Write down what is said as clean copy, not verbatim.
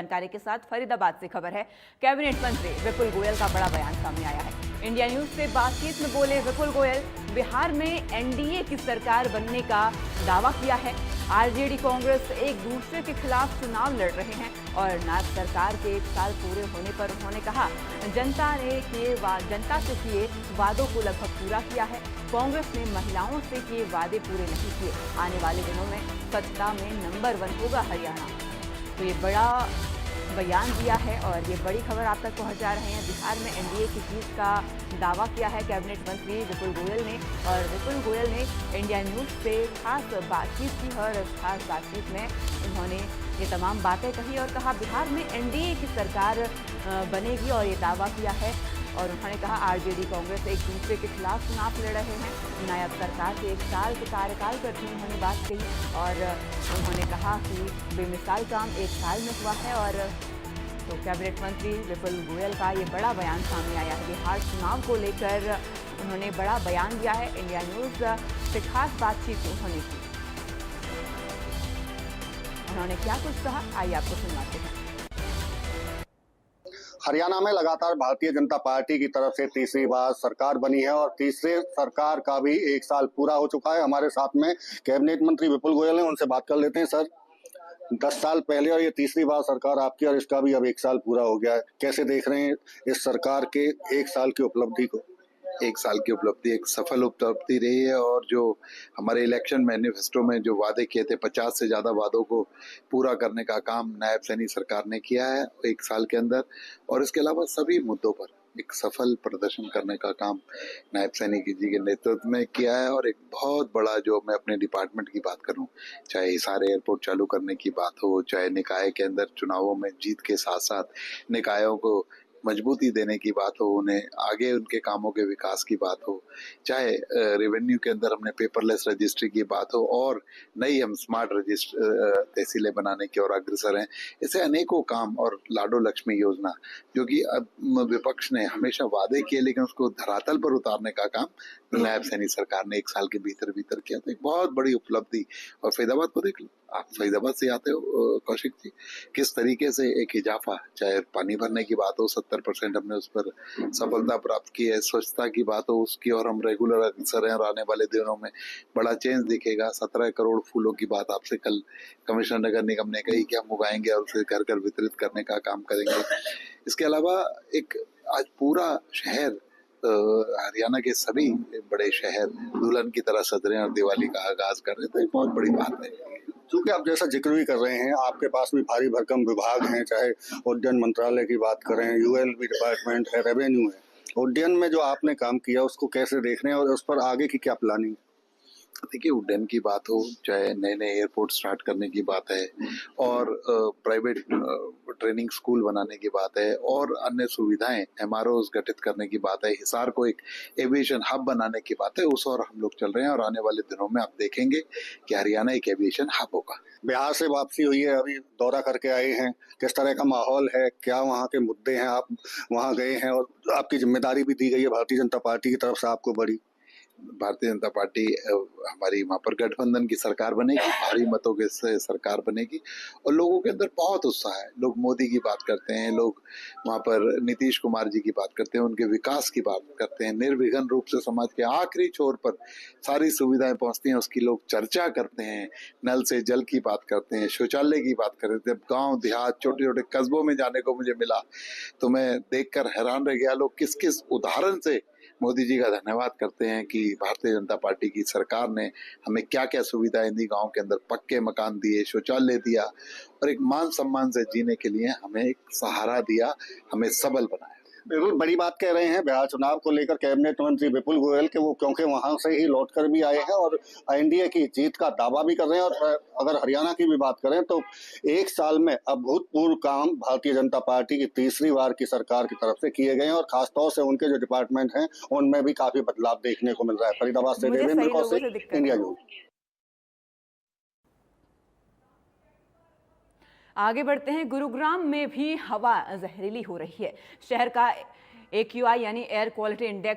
जानकारी के साथ फरीदाबाद से खबर है। कैबिनेट मंत्री विपुल गोयल का बड़ा बयान सामने आया है। इंडिया न्यूज से बातचीत में बोले विपुल गोयल, बिहार में एनडीए की सरकार बनने का दावा किया है। आरजेडी कांग्रेस एक दूसरे के खिलाफ चुनाव लड़ रहे हैं और नायब सरकार के 1 साल पूरे होने पर उन्होंने कहा, जनता से किए वादों को लगभग पूरा किया है। कांग्रेस ने महिलाओं से किए वादे पूरे नहीं किए। आने वाले दिनों में सत्ता में नंबर 1 होगा हरियाणा। तो ये बड़ा बयान दिया है और ये बड़ी खबर आप तक पहुंचा रहे हैं। बिहार में एनडीए की जीत का दावा किया है कैबिनेट मंत्री विपुल गोयल ने, और विपुल गोयल ने इंडिया न्यूज से खास बातचीत की है और इस खास बातचीत में उन्होंने ये तमाम बातें कही और कहा बिहार में एनडीए की सरकार बनेगी और ये दावा किया है। और उन्होंने कहा आरजेडी कांग्रेस एक दूसरे के खिलाफ चुनाव लड़ रहे हैं। नायब सरकार के 1 साल के कार्यकाल पर भी उन्होंने बात कही और उन्होंने कहा कि बेमिसाल काम 1 साल में हुआ है। और तो कैबिनेट मंत्री विपुल गोयल का ये बड़ा बयान सामने आया है। बिहार चुनाव को लेकर उन्होंने बड़ा बयान दिया है। इंडिया न्यूज से खास बातचीत उन्होंने की। उन्होंने क्या कुछ कहा, आइए आपको सुनवाते हैं। हरियाणा में लगातार भारतीय जनता पार्टी की तरफ से तीसरी बार सरकार बनी है और तीसरे सरकार का भी 1 साल पूरा हो चुका है। हमारे साथ में कैबिनेट मंत्री विपुल गोयल हैं, उनसे बात कर लेते हैं। सर, 10 साल पहले और ये तीसरी बार सरकार आपकी और इसका भी अब 1 साल पूरा हो गया है, कैसे देख रहे हैं इस सरकार के 1 साल की उपलब्धि को? 1 साल की उपलब्धि एक सफल उपलब्धि रही है और जो हमारे इलेक्शन मैनिफेस्टो में जो वादे किए थे 50 से ज्यादा वादों को पूरा करने का काम नायब सैनी सरकार ने किया है 1 साल के अंदर। और इसके अलावा सभी मुद्दों पर एक सफल प्रदर्शन करने का काम नायब सैनी जी के नेतृत्व में किया है। और एक बहुत बड़ा जो मैं अपने डिपार्टमेंट की बात करूं, चाहे हिसार एयरपोर्ट चालू करने की बात हो, चाहे निकाय के अंदर चुनावों में जीत के साथ साथ निकायों को मजबूती देने की बात हो, उन्हें आगे उनके कामों के विकास की बात हो, चाहे रेवेन्यू के अंदर हमने पेपरलेस रजिस्ट्री की बात हो और नई हम स्मार्ट तहसीलें बनाने की ओर अग्रसर हैं। ऐसे अनेकों काम और लाडो लक्ष्मी योजना जो कि विपक्ष ने हमेशा वादे किए लेकिन उसको धरातल पर उतारने का काम नायब सैनी सरकार ने 1 साल के भीतर किया। तो एक बहुत बड़ी उपलब्धि। और फरीदाबाद को देख लो, आप फरीदाबाद से आते हो कौशिक जी, किस तरीके से एक इजाफा, चाहे पानी भरने की बात हो 70% हमने उस पर सफलता प्राप्त की है, स्वच्छता की बात हो उसकी और हम रेगुलर अग्रसर हैं और आने वाले दिनों में बड़ा चेंज दिखेगा। 17 करोड़ फूलों की बात आपसे कल कमिश्नर नगर निगम ने कही कि हम उगाएंगे और उसे घर घर वितरित करने का काम करेंगे। इसके अलावा एक आज पूरा शहर हरियाणा के सभी बड़े शहर दुल्हन की तरह सज रहे हैं और दिवाली का आगाज कर रहे हैं। तो एक बहुत बड़ी बात है। चूंकि आप जैसा जिक्र भी कर रहे हैं, आपके पास भी भारी भरकम विभाग हैं, चाहे उड्डयन मंत्रालय की बात करें, यूएलबी डिपार्टमेंट है, रेवेन्यू है। उड्डयन में जो आपने काम किया उसको कैसे देख रहे हैं और उस पर आगे की क्या प्लानिंग? देखिए, उड्डयन की बात हो, चाहे नए नए एयरपोर्ट स्टार्ट करने की बात है और प्राइवेट ट्रेनिंग स्कूल बनाने की बात है और अन्य सुविधाएं एमआरओज गठित करने की बात है, हिसार को एक एविएशन हब बनाने की बात है, उस और हम लोग चल रहे हैं। और आने वाले दिनों में आप देखेंगे कि हरियाणा एक एविएशन हब होगा। बिहार से वापसी हुई है, अभी दौरा करके आए हैं, किस तरह का माहौल है, क्या वहाँ के मुद्दे हैं? आप वहाँ गए हैं और आपकी जिम्मेदारी भी दी गई है भारतीय जनता पार्टी की तरफ से आपको बड़ी। भारतीय जनता पार्टी हमारी वहां पर गठबंधन की सरकार बनेगी, भारी मतों के से सरकार बनेगी और लोगों के अंदर बहुत उत्साह है। लोग मोदी की बात करते हैं, लोग वहां पर नीतीश कुमार जी की बात करते हैं, उनके विकास की बात करते हैं, निर्विघ्न रूप से समाज के आखिरी छोर पर सारी सुविधाएं पहुंचती हैं उसकी लोग चर्चा करते हैं। नल से जल की बात करते हैं, शौचालय की बात करते हैं। गाँव देहात छोटे छोटे कस्बों में जाने को मुझे मिला तो मैं देखकर हैरान रह गया, लोग किस किस उदाहरण से मोदी जी का धन्यवाद करते हैं कि भारतीय जनता पार्टी की सरकार ने हमें क्या क्या सुविधाएं दी, गांव के अंदर पक्के मकान दिए, शौचालय दिया और एक मान सम्मान से जीने के लिए हमें एक सहारा दिया, हमें सबल बनाया। बिल्कुल बड़ी बात कह रहे हैं बिहार चुनाव को लेकर कैबिनेट मंत्री विपुल गोयल के, वो क्योंकि वहां से ही लौटकर भी आए हैं और एनडीए की जीत का दावा भी कर रहे हैं। और अगर हरियाणा की भी बात करें तो 1 साल में अभूतपूर्व काम भारतीय जनता पार्टी की तीसरी बार की सरकार की तरफ से किए गए हैं और खासतौर से उनके जो डिपार्टमेंट हैं उनमें भी काफी बदलाव देखने को मिल रहा है। फरीदाबाद से देवेंद्र कौशिक, इंडिया न्यूज। आगे बढ़ते हैं। गुरुग्राम में भी हवा जहरीली हो रही है। शहर का AQI यानी एयर क्वालिटी इंडेक्स